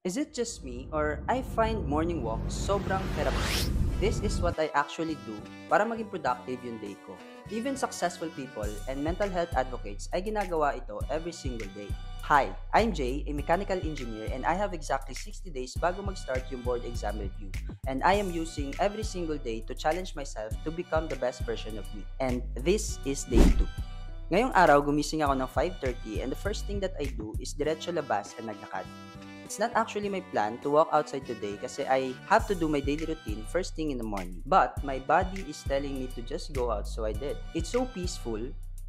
Is it just me or I find morning walks sobrang therapeutic? This is what I actually do para maging productive yung day ko. Even successful people and mental health advocates ay ginagawa ito every single day. Hi, I'm Jay, a mechanical engineer, and I have exactly 60 days bago mag-start yung board exam review. And I am using every single day to challenge myself to become the best version of me. And this is day 2. Ngayong araw, gumising ako ng 5:30 and the first thing that I do is diretso labas and naglakad. It's not actually my plan to walk outside today kasi I have to do my daily routine first thing in the morning. But my body is telling me to just go out, so I did. It's so peaceful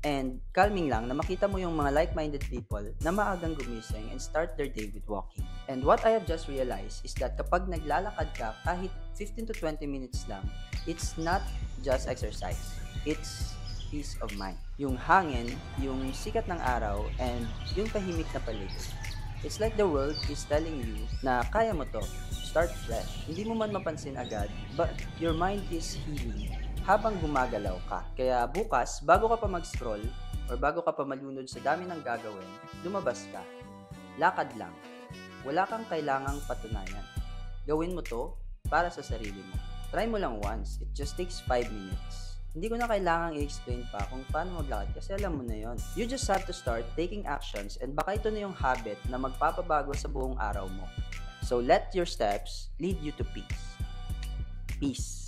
and calming lang na makita mo yung mga like-minded people na maagang gumising and start their day with walking. And what I have just realized is that kapag naglalakad ka kahit 15 to 20 minutes lang, it's not just exercise. It's peace of mind. Yung hangin, yung sikat ng araw, and yung tahimik na paligid. It's like the world is telling you na kaya mo to. Start fresh. Hindi mo man mapansin agad, but your mind is healing habang gumagalaw ka. Kaya bukas, bago ka pa mag-scroll or bago ka pa malunod sa dami ng gagawin, lumabas ka. Lakad lang. Wala kang kailangang patunayan. Gawin mo to para sa sarili mo. Try mo lang once. It just takes 5 minutes. Hindi ko na kailangang i-explain pa kung paano maglakad kasi alam mo na yon. You just have to start taking actions and baka ito na yung habit na magpapabago sa buong araw mo. So let your steps lead you to peace. Peace.